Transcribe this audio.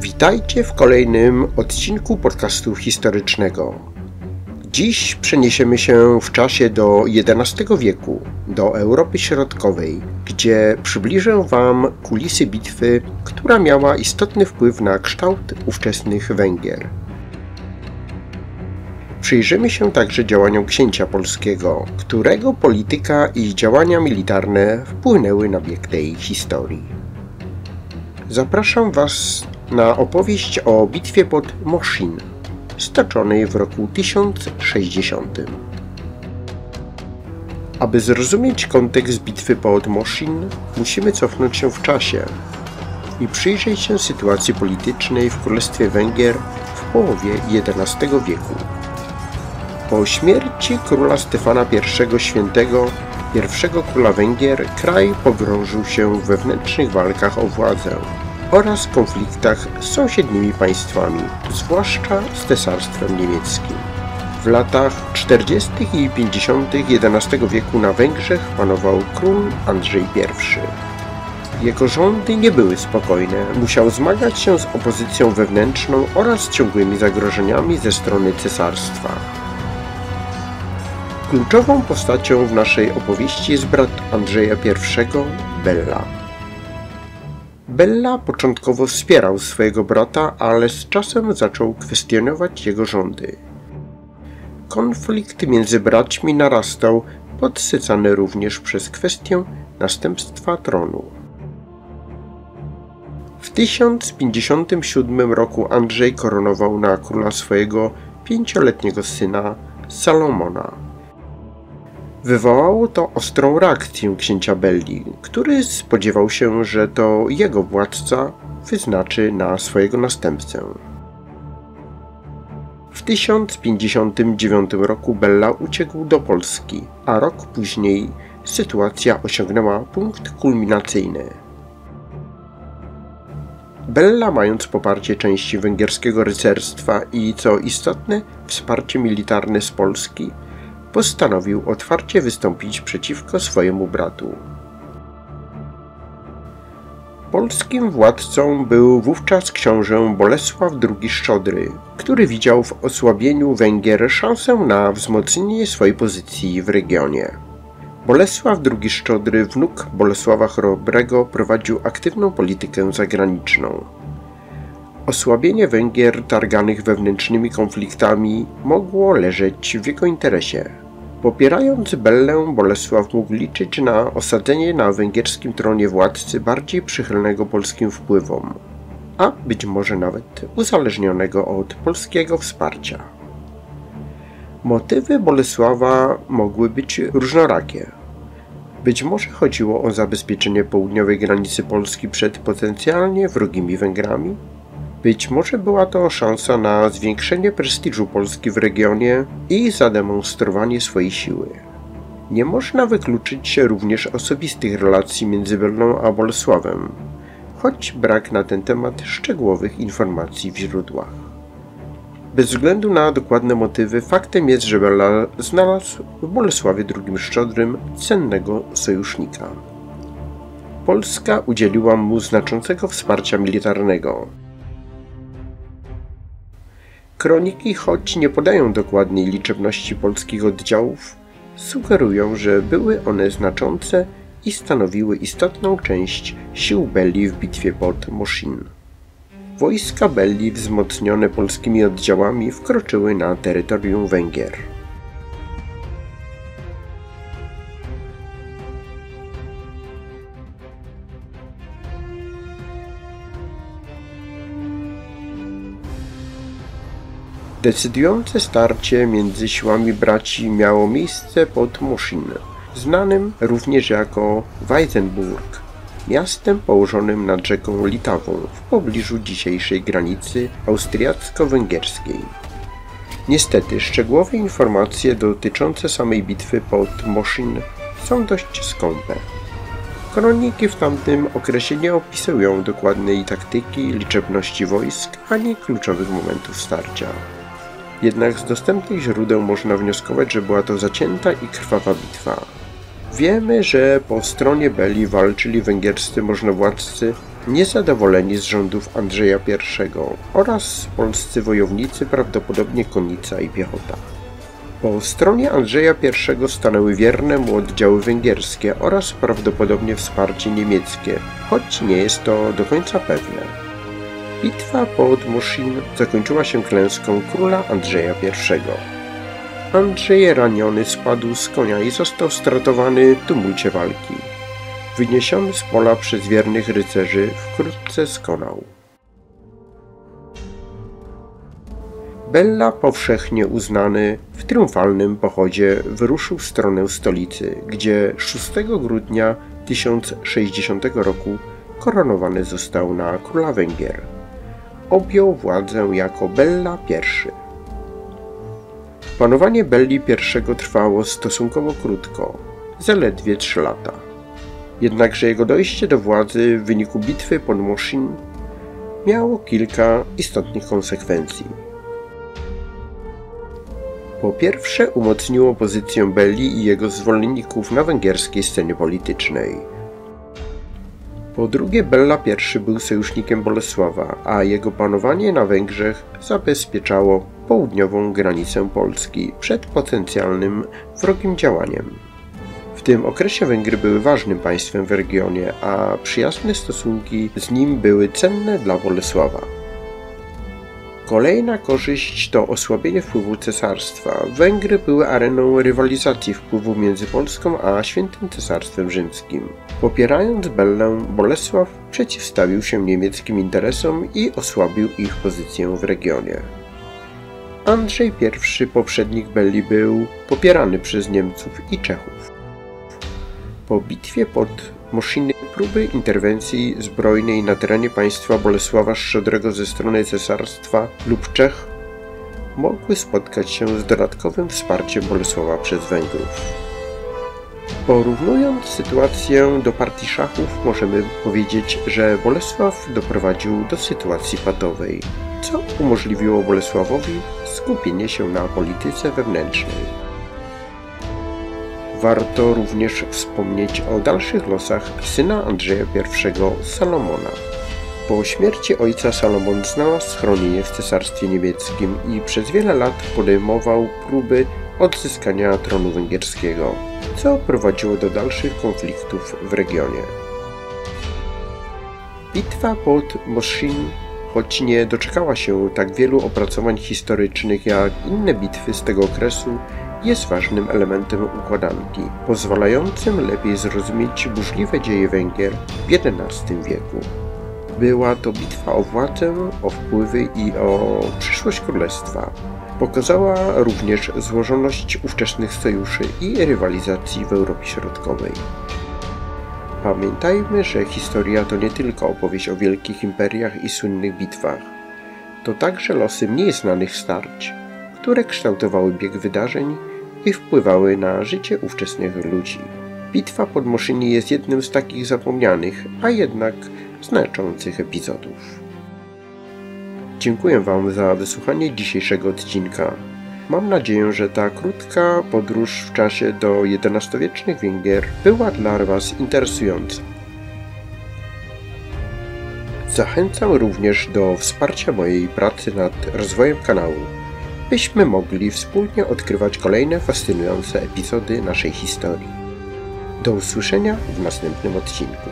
Witajcie w kolejnym odcinku podcastu historycznego. Dziś przeniesiemy się w czasie do XI wieku, do Europy Środkowej, gdzie przybliżę Wam kulisy bitwy, która miała istotny wpływ na kształt ówczesnych Węgier. Przyjrzymy się także działaniom księcia polskiego, którego polityka i działania militarne wpłynęły na bieg tej historii. Zapraszam Was na opowieść o bitwie pod Moszyn, stoczonej w roku 1060. Aby zrozumieć kontekst bitwy pod Moszyn, musimy cofnąć się w czasie i przyjrzeć się sytuacji politycznej w Królestwie Węgier w połowie XI wieku. Po śmierci króla Stefana I Świętego, pierwszego króla Węgier, kraj pogrążył się w wewnętrznych walkach o władzę oraz konfliktach z sąsiednimi państwami, zwłaszcza z Cesarstwem Niemieckim. W latach 40. i 50. XI wieku na Węgrzech panował król Andrzej I. Jego rządy nie były spokojne, musiał zmagać się z opozycją wewnętrzną oraz ciągłymi zagrożeniami ze strony cesarstwa. Kluczową postacią w naszej opowieści jest brat Andrzeja I, Bela. Bela początkowo wspierał swojego brata, ale z czasem zaczął kwestionować jego rządy. Konflikt między braćmi narastał, podsycany również przez kwestię następstwa tronu. W 1057 roku Andrzej koronował na króla swojego 5-letniego syna Salomona. Wywołało to ostrą reakcję księcia Belli, który spodziewał się, że to jego władca wyznaczy na swojego następcę. W 1059 roku Bela uciekł do Polski, a rok później sytuacja osiągnęła punkt kulminacyjny. Bela, mając poparcie części węgierskiego rycerstwa i, co istotne, wsparcie militarne z Polski, postanowił otwarcie wystąpić przeciwko swojemu bratu. Polskim władcą był wówczas książę Bolesław II Szczodry, który widział w osłabieniu Węgier szansę na wzmocnienie swojej pozycji w regionie. Bolesław II Szczodry, wnuk Bolesława Chrobrego, prowadził aktywną politykę zagraniczną. Osłabienie Węgier targanych wewnętrznymi konfliktami mogło leżeć w jego interesie. Popierając Bellę, Bolesław mógł liczyć na osadzenie na węgierskim tronie władcy bardziej przychylnego polskim wpływom, a być może nawet uzależnionego od polskiego wsparcia. Motywy Bolesława mogły być różnorakie. Być może chodziło o zabezpieczenie południowej granicy Polski przed potencjalnie wrogimi Węgrami. Być może była to szansa na zwiększenie prestiżu Polski w regionie i zademonstrowanie swojej siły. Nie można wykluczyć również osobistych relacji między Bellą a Bolesławem, choć brak na ten temat szczegółowych informacji w źródłach. Bez względu na dokładne motywy, faktem jest, że Bela znalazł w Bolesławie II Szczodrym cennego sojusznika. Polska udzieliła mu znaczącego wsparcia militarnego. Kroniki, choć nie podają dokładnej liczebności polskich oddziałów, sugerują, że były one znaczące i stanowiły istotną część sił Belli w bitwie pod Moszyn. Wojska Belli, wzmocnione polskimi oddziałami, wkroczyły na terytorium Węgier. Decydujące starcie między siłami braci miało miejsce pod Moszyn, znanym również jako Weissenburg, miastem położonym nad rzeką Litawą w pobliżu dzisiejszej granicy austriacko-węgierskiej. Niestety szczegółowe informacje dotyczące samej bitwy pod Moszyn są dość skąpe. Kroniki w tamtym okresie nie opisują dokładnej taktyki, liczebności wojsk ani kluczowych momentów starcia. Jednak z dostępnych źródeł można wnioskować, że była to zacięta i krwawa bitwa. Wiemy, że po stronie Belli walczyli węgierscy możnowładcy niezadowoleni z rządów Andrzeja I oraz polscy wojownicy, prawdopodobnie konnica i piechota. Po stronie Andrzeja I stanęły wierne mu oddziały węgierskie oraz prawdopodobnie wsparcie niemieckie, choć nie jest to do końca pewne. Bitwa pod Moszyn zakończyła się klęską króla Andrzeja I. Andrzej raniony spadł z konia i został stratowany w tumulcie walki. Wyniesiony z pola przez wiernych rycerzy wkrótce skonał. Bella, powszechnie uznany, w triumfalnym pochodzie wyruszył w stronę stolicy, gdzie 6 grudnia 1060 roku koronowany został na króla Węgier. Objął władzę jako Bella I. Panowanie Belli I trwało stosunkowo krótko, zaledwie 3 lata. Jednakże jego dojście do władzy w wyniku bitwy pod Moszyn miało kilka istotnych konsekwencji. Po pierwsze, umocniło pozycję Belli i jego zwolenników na węgierskiej scenie politycznej. Po drugie, Bella I był sojusznikiem Bolesława, a jego panowanie na Węgrzech zabezpieczało południową granicę Polski przed potencjalnym wrogim działaniem. W tym okresie Węgry były ważnym państwem w regionie, a przyjazne stosunki z nim były cenne dla Bolesława. Kolejna korzyść to osłabienie wpływu cesarstwa. Węgry były areną rywalizacji wpływu między Polską a Świętym Cesarstwem Rzymskim. Popierając Bellę, Bolesław przeciwstawił się niemieckim interesom i osłabił ich pozycję w regionie. Andrzej I, poprzednik Belli, był popierany przez Niemców i Czechów. Po bitwie pod Moszyn próby interwencji zbrojnej na terenie państwa Bolesława Szczodrego ze strony cesarstwa lub Czech mogły spotkać się z dodatkowym wsparciem Bolesława przez Węgrów. Porównując sytuację do partii szachów, możemy powiedzieć, że Bolesław doprowadził do sytuacji patowej, co umożliwiło Bolesławowi skupienie się na polityce wewnętrznej. Warto również wspomnieć o dalszych losach syna Andrzeja I, Salomona. Po śmierci ojca Salomon znalazł schronienie w Cesarstwie Niemieckim i przez wiele lat podejmował próby odzyskania tronu węgierskiego, co prowadziło do dalszych konfliktów w regionie. Bitwa pod Moszyn, choć nie doczekała się tak wielu opracowań historycznych jak inne bitwy z tego okresu, jest ważnym elementem układanki, pozwalającym lepiej zrozumieć burzliwe dzieje Węgier w XI wieku. Była to bitwa o władzę, o wpływy i o przyszłość królestwa. Pokazała również złożoność ówczesnych sojuszy i rywalizacji w Europie Środkowej. Pamiętajmy, że historia to nie tylko opowieść o wielkich imperiach i słynnych bitwach. To także losy mniej znanych starć, które kształtowały bieg wydarzeń i wpływały na życie ówczesnych ludzi. Bitwa pod Moszyn jest jednym z takich zapomnianych, a jednak znaczących epizodów. Dziękuję Wam za wysłuchanie dzisiejszego odcinka. Mam nadzieję, że ta krótka podróż w czasie do XI-wiecznych Węgier była dla Was interesująca. Zachęcam również do wsparcia mojej pracy nad rozwojem kanału, byśmy mogli wspólnie odkrywać kolejne fascynujące epizody naszej historii. Do usłyszenia w następnym odcinku.